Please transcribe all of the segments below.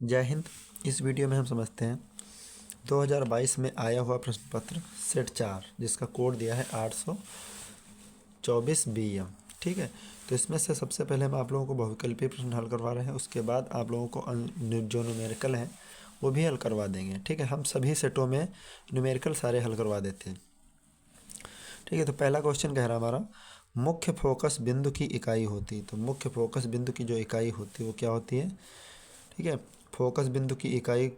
जय हिंद। इस वीडियो में हम समझते हैं 2022 में आया हुआ प्रश्न पत्र सेट 4 जिसका कोड दिया है 824 BM। ठीक है, तो इसमें से सबसे पहले हम आप लोगों को बहुविकल्पीय प्रश्न हल करवा रहे हैं, उसके बाद आप लोगों को जो न्यूमेरिकल हैं वो भी हल करवा देंगे। ठीक है, हम सभी सेटों में न्यूमेरिकल सारे हल करवा देते हैं। ठीक है, तो पहला क्वेश्चन कह रहा हमारा मुख्य फोकस बिंदु की इकाई होती है। तो मुख्य फोकस बिंदु की जो इकाई होती है वो क्या होती है? ठीक है, फोकस बिंदु की इकाई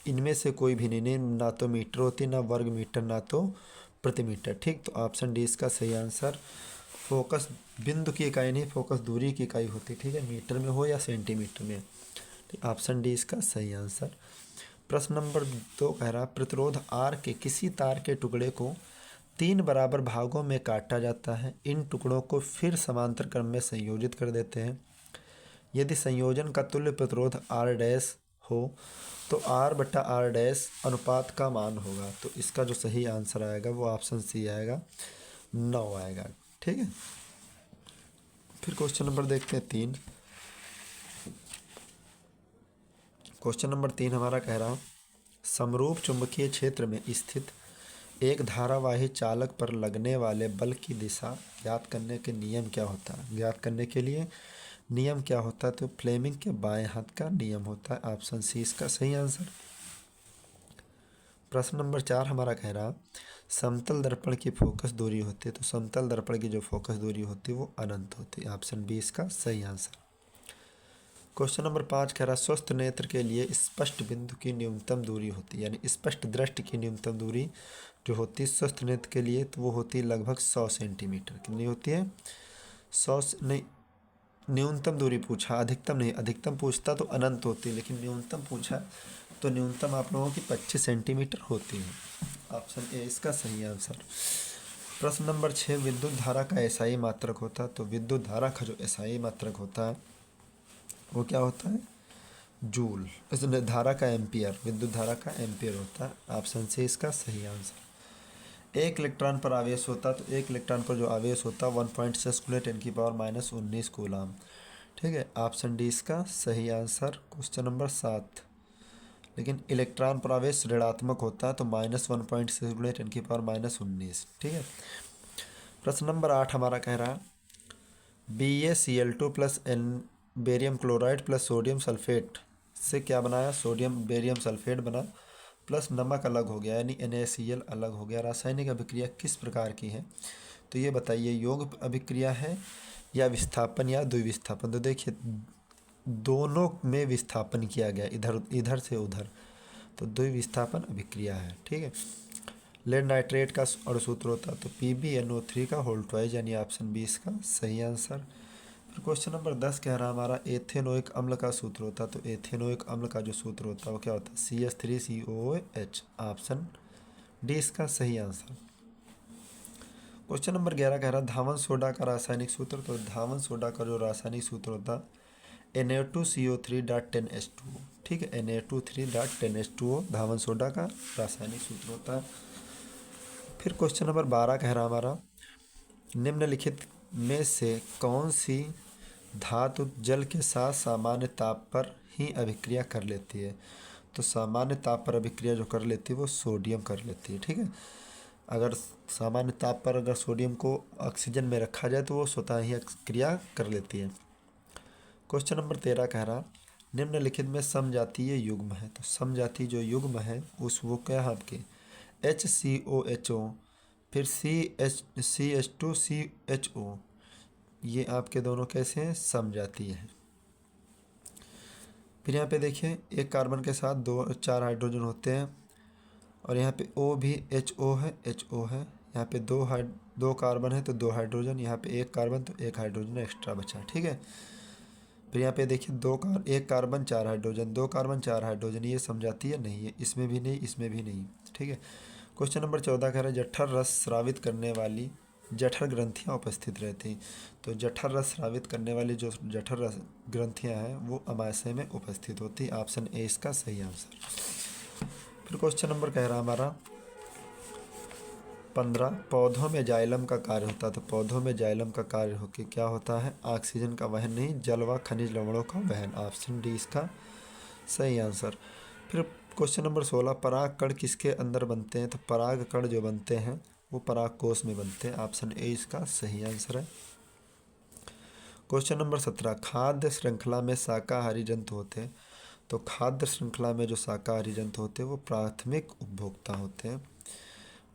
इनमें से कोई भी नहीं, ना तो मीटर होती, ना वर्ग मीटर, ना तो प्रति मीटर। ठीक, तो ऑप्शन डी इसका सही आंसर। फोकस बिंदु की इकाई नहीं, फोकस दूरी की इकाई होती। ठीक है, मीटर में हो या सेंटीमीटर में। ठीक, ऑप्शन डी इसका सही आंसर। प्रश्न नंबर 2 कह रहा प्रतिरोध आर के किसी तार के टुकड़े को 3 बराबर भागों में काटा जाता है। इन टुकड़ों को फिर समांतर क्रम में संयोजित कर देते हैं। यदि संयोजन का तुल्य प्रतिरोध आर डैश हो तो आर बटा आर डैश अनुपात का मान होगा। तो इसका जो सही आंसर आएगा वो ऑप्शन सी आएगा, 9 आएगा। ठीक है, फिर क्वेश्चन नंबर देखते हैं 3। क्वेश्चन नंबर 3 हमारा कह रहा समरूप चुंबकीय क्षेत्र में स्थित एक धारावाही चालक पर लगने वाले बल की दिशा ज्ञात करने के नियम क्या होता है? ज्ञात करने के लिए नियम क्या होता है? तो फ्लेमिंग के बाएं हाथ का नियम होता है। ऑप्शन सी इसका सही आंसर। प्रश्न नंबर 4 हमारा कह रहा समतल दर्पण की फोकस दूरी होती है। तो समतल दर्पण की जो फोकस दूरी होती है वो अनंत होती है। ऑप्शन बी इसका सही आंसर। क्वेश्चन नंबर 5 कह रहा स्वस्थ नेत्र के लिए स्पष्ट बिंदु की न्यूनतम दूरी होती है, यानी स्पष्ट दृष्टि की न्यूनतम दूरी जो होती है स्वस्थ नेत्र के लिए, तो वो होती है लगभग 100 सेंटीमीटर। कितनी होती है? 100 नहीं, न्यूनतम दूरी पूछा, अधिकतम नहीं। अधिकतम पूछता तो अनंत होती, लेकिन न्यूनतम पूछा तो न्यूनतम आप लोगों की 25 सेंटीमीटर होती है। ऑप्शन ए इसका सही आंसर। प्रश्न नंबर 6 विद्युत धारा का एसआई मात्रक होता है। तो विद्युत धारा का जो एसआई मात्रक होता है वो क्या होता है? जूल। इस धारा का एम्पियर, विद्युत धारा का एम्पियर होता है। ऑप्शन सी इसका सही आंसर। एक इलेक्ट्रॉन पर आवेश होता, तो एक इलेक्ट्रॉन पर जो आवेश होता 1.6 × 10⁻⁻⁻⁰ कूलाम। ठीक है, ऑप्शन डी इसका सही आंसर। क्वेश्चन नंबर 7 लेकिन इलेक्ट्रॉन पर आवेश ऋणात्मक होता है, तो -1.6 × 10⁻⁻19। ठीक है, प्रश्न नंबर 8 हमारा कह रहा है BaCl2 प्लस एन barium chloride plus sodium sulphate से क्या बनाया? सोडियम बेरियम सल्फेट बना, प्लस नमक अलग हो गया, यानी NaCl अलग हो गया। रासायनिक अभिक्रिया किस प्रकार की है? तो ये बताइए, योग अभिक्रिया है या विस्थापन या द्विविस्थापन? तो देखिए दोनों में विस्थापन किया गया, इधर इधर से उधर, तो द्विविस्थापन अभिक्रिया है। ठीक है, लेड नाइट्रेट का अणुसूत्र होता तो PbNO3 का होल ट्वाइस, यानी ऑप्शन बी इसका सही आंसर। फिर क्वेश्चन नंबर 10 कह रहा हमारा एथेनोइक अम्ल का सूत्र होता, तो एथेनोइक अम्ल का जो सूत्र होता है वो क्या होता है? CH3COOH। ऑप्शन डी इसका सही आंसर। क्वेश्चन नंबर 11 कह रहा धावन सोडा का रासायनिक सूत्र। तो धावन सोडा का जो रासायनिक सूत्र होता है Na2CO3.10H2O। ठीक है, Na2 3.10H2O धावन सोडा का रासायनिक सूत्र होता है। फिर क्वेश्चन नंबर 12 कह रहा हमारा निम्नलिखित में से कौन सी धातु जल के साथ सामान्य ताप पर ही अभिक्रिया कर लेती है? तो सामान्य ताप पर अभिक्रिया जो कर लेती है वो सोडियम कर लेती है। ठीक है, अगर सामान्य ताप पर अगर सोडियम को ऑक्सीजन में रखा जाए तो वो स्वतः ही क्रिया कर लेती है। क्वेश्चन नंबर 13 कह रहा निम्नलिखित में समजातीय युग्म है। तो समजातीय जो युग्म है उस वो क्या है आपके? HCOHO, फिर CH2CHO, ये आपके दोनों कैसे हैं? समजातीय हैं। फिर यहाँ पे देखिए एक कार्बन के साथ 4 हाइड्रोजन होते हैं, और यहाँ पे O भी HO है, HO है। यहाँ पे 2 कार्बन है तो 2 हाइड्रोजन, यहाँ पे 1 कार्बन तो 1 हाइड्रोजन एक्स्ट्रा बचा। ठीक है, फिर यहाँ पे देखिए 1 कार्बन 4 हाइड्रोजन, 2 कार्बन 4 हाइड्रोजन, ये समझाती है नहीं है, इसमें भी नहीं, इसमें भी नहीं। ठीक है, क्वेश्चन नंबर 14 कह रहा है जठर रस स्रावित करने वाली जठर ग्रंथियाँ उपस्थित रहती। तो जठर रस स्रावित करने वाली जो जठर रस ग्रंथियाँ हैं वो अमाशय में उपस्थित होती। ऑप्शन ए इसका सही आंसर। फिर क्वेश्चन नंबर कह रहा हमारा 15 पौधों में जाइलम का कार्य होता है। तो पौधों में जाइलम का कार्य होकर क्या होता है? ऑक्सीजन का वहन नहीं, जल व खनिज लवणों का वहन। ऑप्शन डी इसका सही आंसर। फिर क्वेश्चन नंबर 16, पराग कण किसके अंदर बनते हैं? तो पराग कण जो बनते हैं वो पराग कोश में बनते हैं। ऑप्शन ए इसका सही आंसर है। क्वेश्चन नंबर 17, खाद्य श्रृंखला में शाकाहारी जंतु होते हैं। तो खाद्य श्रृंखला में जो शाकाहारी जंतु होते हैं वो प्राथमिक उपभोक्ता होते हैं।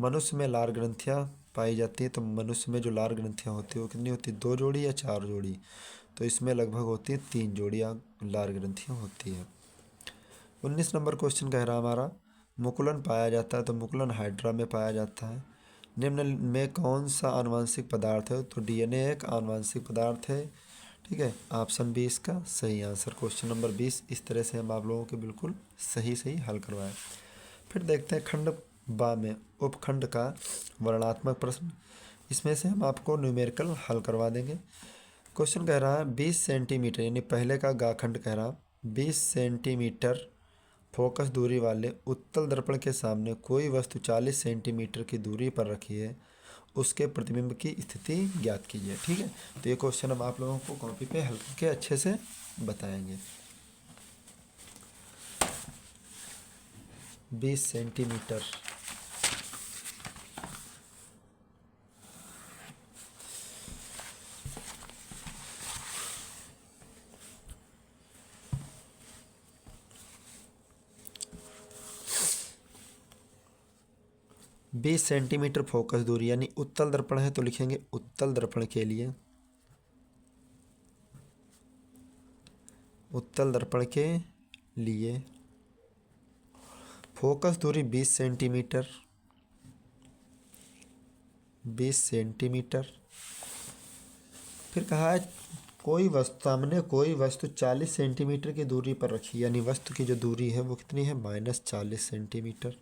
मनुष्य में लार ग्रंथियाँ पाई जाती है, तो मनुष्य में जो लार ग्रंथियाँ होती है वो कितनी होती है, 2 जोड़ी या 4 जोड़ी? तो इसमें लगभग होती है 3 जोड़ियाँ लार ग्रंथियाँ होती है। 19 नंबर क्वेश्चन कह रहा हमारा, मुकुलन पाया जाता है, तो मुकुलन हाइड्रा में पाया जाता है। निम्न में कौन सा आनुवंशिक पदार्थ है? तो डीएनए एक आनुवंशिक पदार्थ है। ठीक है, ऑप्शन बी इसका सही आंसर। क्वेश्चन नंबर 20 इस तरह से हम आप लोगों के बिल्कुल सही सही हल करवाएं। फिर देखते हैं खंड बा में उपखंड का वर्णनात्मक प्रश्न। इसमें से हम आपको न्यूमेरिकल हल करवा देंगे। क्वेश्चन कह रहा है 20 सेंटीमीटर, यानी पहले का गा खंड कह रहा 20 सेंटीमीटर फोकस दूरी वाले उत्तल दर्पण के सामने कोई वस्तु 40 सेंटीमीटर की दूरी पर रखी है, उसके प्रतिबिंब की स्थिति ज्ञात कीजिए। ठीक है, तो ये क्वेश्चन हम आप लोगों को कॉपी पे हल करके अच्छे से बताएंगे। 20 सेंटीमीटर, बीस सेंटीमीटर फोकस दूरी, यानी उत्तल दर्पण है तो लिखेंगे उत्तल दर्पण के लिए, उत्तल दर्पण के लिए फोकस दूरी 20 सेंटीमीटर, 20 सेंटीमीटर। फिर कहा है कोई वस्तु सामने कोई वस्तु 40 सेंटीमीटर की दूरी पर रखी, यानी वस्तु की जो दूरी है वो कितनी है, -40 सेंटीमीटर।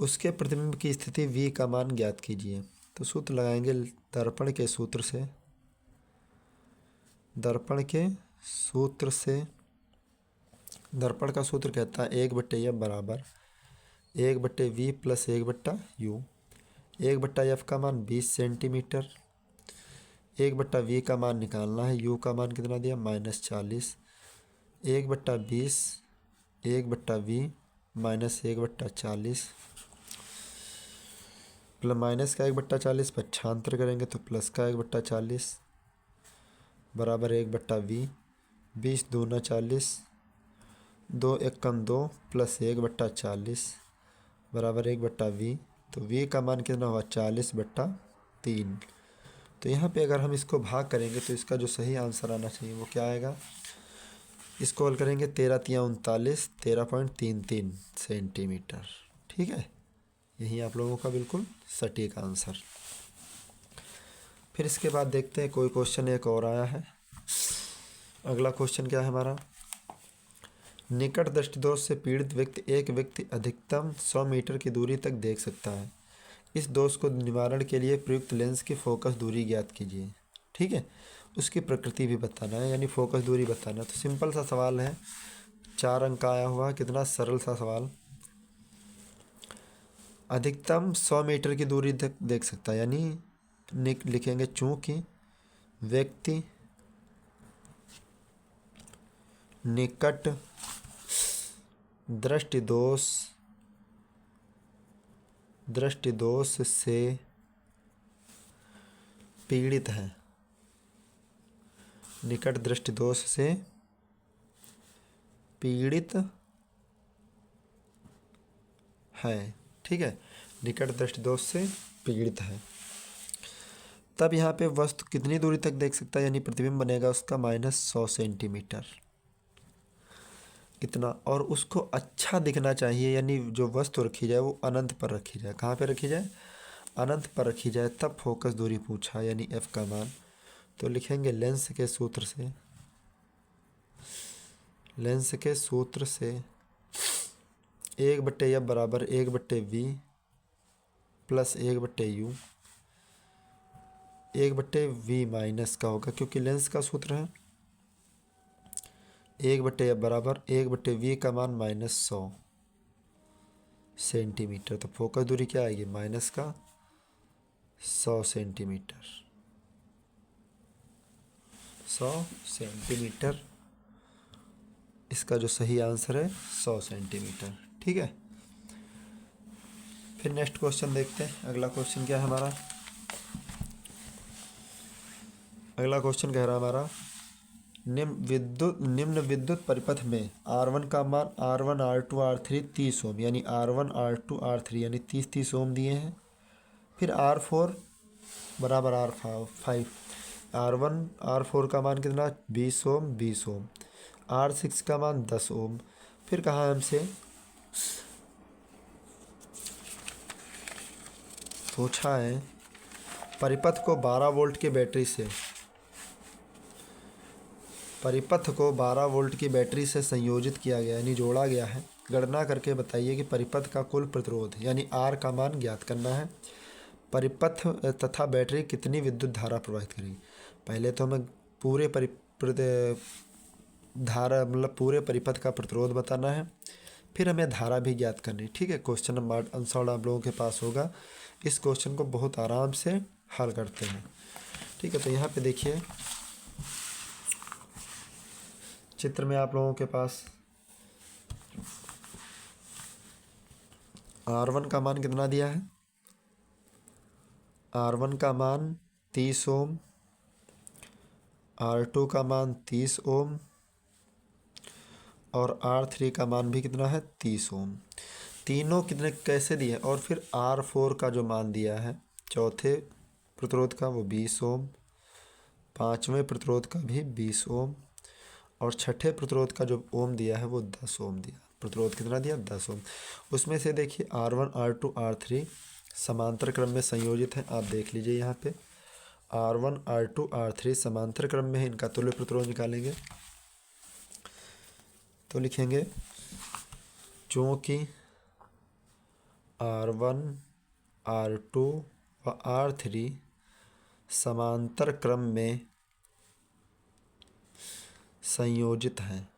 उसके प्रतिबिंब की स्थिति v का मान ज्ञात कीजिए। तो सूत्र लगाएंगे दर्पण के सूत्र से, दर्पण के सूत्र से, दर्पण का सूत्र कहता है 1/f बराबर 1/v प्लस 1/u। 1/f का मान 20 सेंटीमीटर, 1/v का मान निकालना है, u का मान कितना दिया, -40। 1/20 1/v माइनस 1/40 प्लस माइनस का 1/40 पक्षांतर करेंगे तो प्लस का 1/40 बराबर 1/v। 20 दूना 40, 2 एकम 2 प्लस 1/40 बराबर 1/v। तो v का मान कितना हुआ, 40/3। तो यहाँ पे अगर हम इसको भाग करेंगे तो इसका जो सही आंसर आना चाहिए वो क्या आएगा, इसको हल करेंगे 13 तिया 39, 13.33 सेंटीमीटर। ठीक है, यही आप लोगों का बिल्कुल सटीक आंसर। फिर इसके बाद देखते हैं कोई क्वेश्चन एक और आया है। अगला क्वेश्चन क्या है हमारा, निकट दृष्टिदोष से पीड़ित एक व्यक्ति अधिकतम 100 मीटर की दूरी तक देख सकता है। इस दोष को निवारण के लिए प्रयुक्त लेंस की फोकस दूरी ज्ञात कीजिए। ठीक है, उसकी प्रकृति भी बताना है, यानी फोकस दूरी बताना है। तो सिंपल सा सवाल है, 4 अंक का आया हुआ, कितना सरल सा सवाल। अधिकतम 100 मीटर की दूरी तक देख सकता है, यानी लिखेंगे चूंकि व्यक्ति निकट दृष्टिदोष से पीड़ित है, निकट दृष्टिदोष से पीड़ित है। ठीक है, निकट दृष्टिदोष से पीड़ित है, तब यहाँ पे वस्तु कितनी दूरी तक देख सकता है, यानी प्रतिबिंब बनेगा उसका -100 सेंटीमीटर इतना। और उसको अच्छा दिखना चाहिए, यानी जो वस्तु रखी जाए वो अनंत पर रखी जाए। कहाँ पे रखी जाए, अनंत पर रखी जाए, तब फोकस दूरी पूछा, यानी f का मान। तो लिखेंगे लेंस के सूत्र से, लेंस के सूत्र से 1/f बराबर 1/v plus 1/u। 1/v minus का होगा क्योंकि लेंस का सूत्र है। 1/f बराबर 1/v का मान -100 सेंटीमीटर। तो फोकस दूरी क्या आएगी, माइनस का 100 सेंटीमीटर। 100 सेंटीमीटर। इसका जो सही आंसर है 100 सेंटीमीटर। ठीक है, फिर नेक्स्ट क्वेश्चन देखते हैं। अगला क्वेश्चन क्या है हमारा? अगला क्वेश्चन कह रहा है हमारा, निम्न विद्युत परिपथ में R1 का मान R1 R2 R3 30 ओम, यानी R1 R2 R3 यानी 30 ओम दिए हैं। फिर R4 बराबर R5, R1 R4 का मान कितना? 20 ओम 20 ओम। R6 का मान 10 ओम। फिर कहा हमसे, पूछा है परिपथ को 12 वोल्ट की बैटरी से, परिपथ को 12 वोल्ट की बैटरी से संयोजित किया गया यानी जोड़ा गया है। गणना करके बताइए कि परिपथ का कुल प्रतिरोध यानी R का मान ज्ञात करना है। परिपथ तथा बैटरी कितनी विद्युत धारा प्रवाहित करेगी? पहले तो हमें पूरे धारा मतलब पूरे परिपथ का प्रतिरोध बताना है, फिर हमें धारा भी ज्ञात करनी। ठीक है, क्वेश्चन नंबर आंसर आप लोगों के पास होगा। इस क्वेश्चन को बहुत आराम से हल करते हैं। ठीक है, तो यहाँ पे देखिए चित्र में आप लोगों के पास R1 का मान कितना दिया है? R1 का मान 30 ओम, R2 का मान 30 ओम और R3 का मान भी कितना है? 30 ओम। तीनों कितने कैसे दिए? और फिर R4 का जो मान दिया है चौथे प्रतिरोध का वो 20 ओम, पांचवें प्रतिरोध का भी 20 ओम और छठे प्रतिरोध का जो ओम दिया है वो 10 ओम दिया। प्रतिरोध कितना दिया? 10 ओम। उसमें से देखिए R1 R2 R3 समांतर क्रम में संयोजित है। आप देख लीजिए यहाँ पे R1 R2 R3 समांतर क्रम में है। इनका तुल्य प्रतिरोध निकालेंगे तो लिखेंगे चूँकि R1 R2 व R3 समांतर क्रम में संयोजित हैं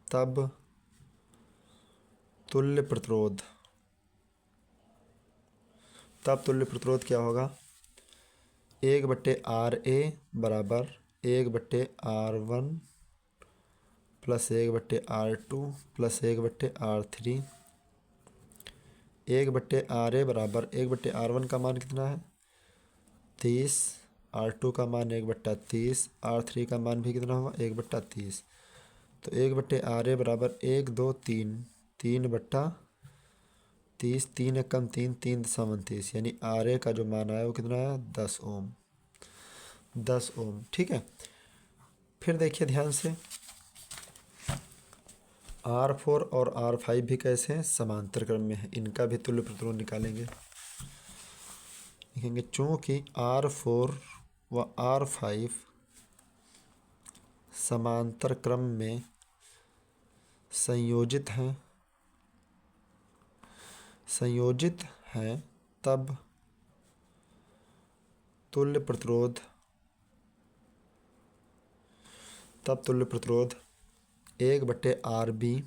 तब तुल्य प्रतिरोध क्या होगा? 1/RA बराबर 1/R1 plus 1/R2 plus 1/R3। 1/RA बराबर 1/R1 का मान कितना है? 30, R2 का मान 1/30, R3 का मान भी कितना हुआ? 1/30। तो 1/RA बराबर 1 2 3, 3/30, 3 एकम 3, 3.29 यानी RA का जो मान आया वो कितना आया? 10 ओम। 10 ओम। ठीक है, फिर देखिए ध्यान से R4 और R5 भी कैसे हैं? समांतर क्रम में है। इनका भी तुल्य प्रतिरोध निकालेंगे। लिखेंगे चूँकि R4 व R5 समांतर क्रम में संयोजित हैं तब तुल्य प्रतिरोध 1/RB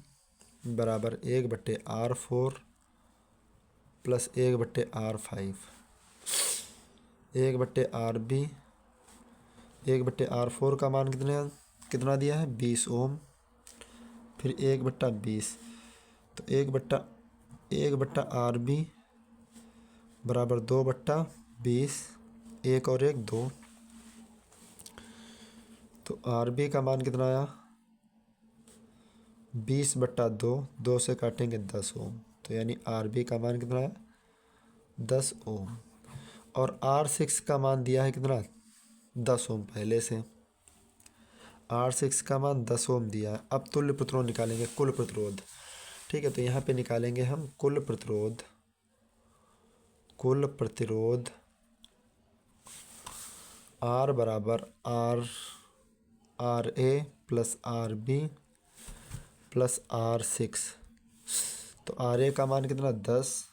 बराबर 1/R4 plus 1/R5। 1/RB 1/R4 का मान कितना दिया है? 20 ओम। फिर 1/20 तो 1/RB बराबर 2/20, 1 और 1 2। तो RB का मान कितना आया? 20/2, 2 से काटेंगे 10 ओम। तो यानी RB का मान कितना है? 10 ओम। और R6 का मान दिया है कितना? 10 ओम पहले से। R6 का मान 10 ओम दिया है। अब तुल्य प्रतिरोध निकालेंगे, कुल प्रतिरोध। ठीक है, तो यहाँ पे निकालेंगे हम कुल प्रतिरोध R बराबर RA plus RB plus R6। तो RA का मान कितना? 10,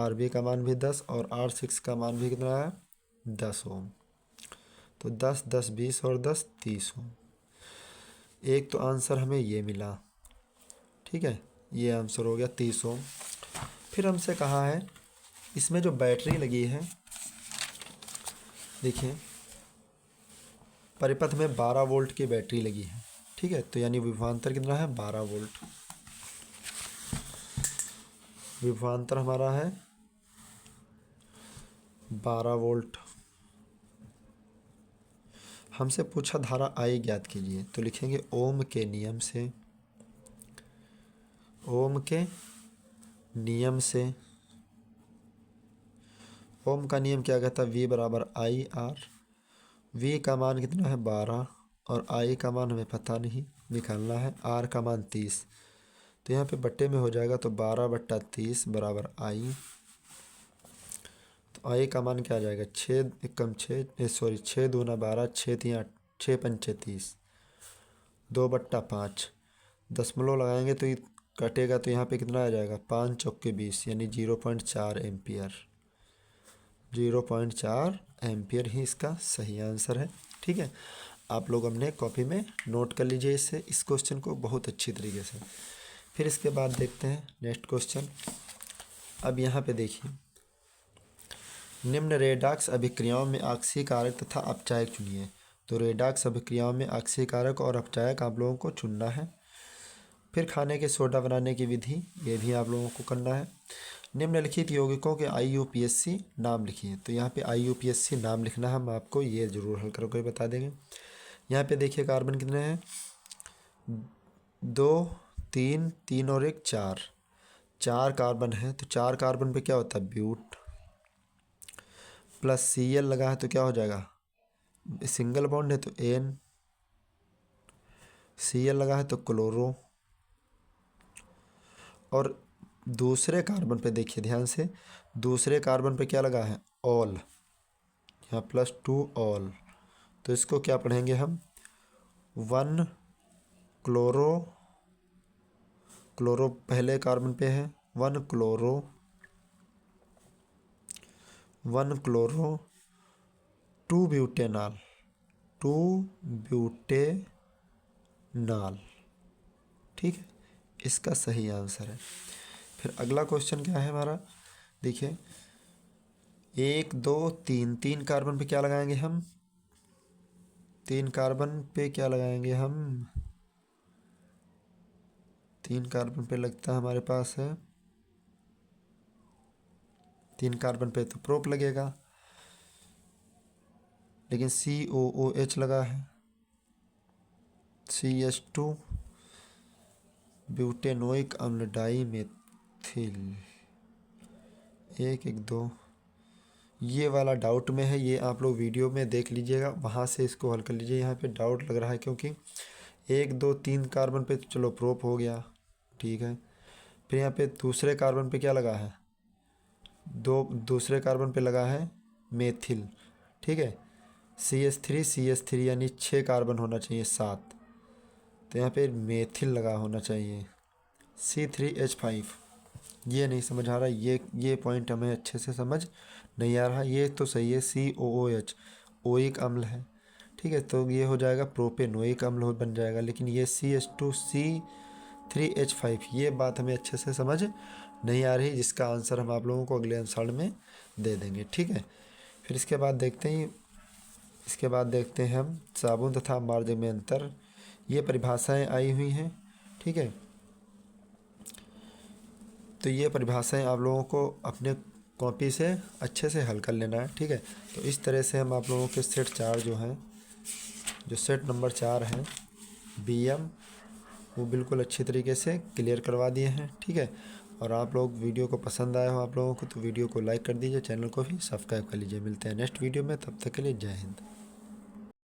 RB का मान भी 10 और R6 का मान भी कितना है? 10 ओम। तो 10 10 20 और 10 30 ओम। एक तो आंसर हमें ये मिला। ठीक है, ये आंसर हो गया 30 ओम। फिर हमसे कहा है इसमें जो बैटरी लगी है देखिए परिपथ में 12 वोल्ट की बैटरी लगी है, ठीक है, तो यानी विभवांतर कितना है 12 वोल्ट। विभवांतर हमारा है 12 वोल्ट। हमसे पूछा धारा आई ज्ञात कीजिए, तो लिखेंगे ओम के नियम से, ओम के नियम से। ओम का नियम क्या कहता है, V बराबर आई आर। V का मान कितना है 12 और I का मान हमें पता नहीं, निकालना है। R का मान 30, तो यहाँ पे बट्टे में हो जाएगा, तो 12/30 बराबर I। तो I का मान क्या आ जाएगा 6 एकम 6 सॉरी 6 दूना 12, 6 3 8, 6 पंचे 30, 2/5। दशमलव लगाएंगे तो ये कटेगा, तो यहाँ पे कितना आ जाएगा 5 चौके 20 यानी 0.4 एम्पियर। 0.4 एम्पियर ही इसका सही आंसर है, ठीक है। आप लोग अपने कॉपी में नोट कर लीजिए इस क्वेश्चन को बहुत अच्छी तरीके से। फिर इसके बाद देखते हैं नेक्स्ट क्वेश्चन। अब यहाँ पे देखिए, निम्न रेडॉक्स अभिक्रियाओं में आक्सीय कारक तथा अपचायक चुनिए। तो रेडॉक्स अभिक्रियाओं में आक्सीय कारक और अपचायक आप लोगों को चुनना है। फिर खाने के सोडा बनाने की विधि, ये भी आप लोगों को करना है। निम्नलिखित यौगिकों के IUPAC नाम लिखिए। तो यहाँ पे IUPAC नाम लिखना है, हम आपको ये ज़रूर हल करके बता देंगे। यहाँ पे देखिए कार्बन कितने हैं 2 3 3 और 1 4, 4 कार्बन है। तो 4 कार्बन पे क्या होता है ब्यूट, प्लस Cl लगा है तो क्या हो जाएगा, सिंगल बॉन्ड है तो N, Cl लगा है तो क्लोरो। और दूसरे कार्बन पे देखिए ध्यान से, दूसरे कार्बन पे क्या लगा है ऑल, यहाँ +2 ऑल। तो इसको क्या पढ़ेंगे हम 1 क्लोरो, क्लोरो पहले कार्बन पे है 1 क्लोरो, 1 क्लोरो 2 ब्यूटेनॉल, 2 ब्यूटेनॉल, ठीक है, इसका सही आंसर है। फिर अगला क्वेश्चन क्या है हमारा, देखिए 1 2 3, 3 कार्बन पे क्या लगाएंगे हम, 3 कार्बन पे क्या लगाएंगे हम, 3 कार्बन पे लगता है हमारे पास है, 3 कार्बन पे तो प्रोप लगेगा, लेकिन COOH लगा है, CH2 ब्यूटेनोइक अम्ल डाई मेथिल 1 1 2। ये वाला डाउट में है, ये आप लोग वीडियो में देख लीजिएगा, वहाँ से इसको हल कर लीजिए। यहाँ पे डाउट लग रहा है क्योंकि 1 2 3 कार्बन पे तो चलो प्रोप हो गया, ठीक है। फिर यहाँ पे दूसरे कार्बन पे क्या लगा है, दूसरे कार्बन पे लगा है मेथिल, ठीक है। CH3 यानी 6 कार्बन होना चाहिए 7, तो यहाँ पे मेथिल लगा होना चाहिए C3H5। ये नहीं समझ आ रहा, ये पॉइंट हमें अच्छे से समझ नहीं आ रहा। ये तो सही है COOH ओइक अम्ल है, ठीक है, तो ये हो जाएगा प्रोपेनोइक अम्ल बन जाएगा। लेकिन ये CH2C3H5 ये बात हमें अच्छे से समझ नहीं आ रही, जिसका आंसर हम आप लोगों को अगले अंशान में दे देंगे, ठीक है। फिर इसके बाद देखते हैं हम साबुन तथा मार्जन में अंतर। ये परिभाषाएं आई हुई हैं, ठीक है। तो ये परिभाषाएं आप लोगों को अपने कॉपी से अच्छे से हल कर लेना है, ठीक है। तो इस तरह से हम आप लोगों के सेट 4 जो हैं, जो सेट नंबर 4 हैं BM, वो बिल्कुल अच्छी तरीके से क्लियर करवा दिए हैं, ठीक है। और आप लोग वीडियो को पसंद आया हो आप लोगों को, तो वीडियो को लाइक कर दीजिए, चैनल को भी सब्सक्राइब कर लीजिए। मिलते हैं नेक्स्ट वीडियो में, तब तक के लिए जय हिंद।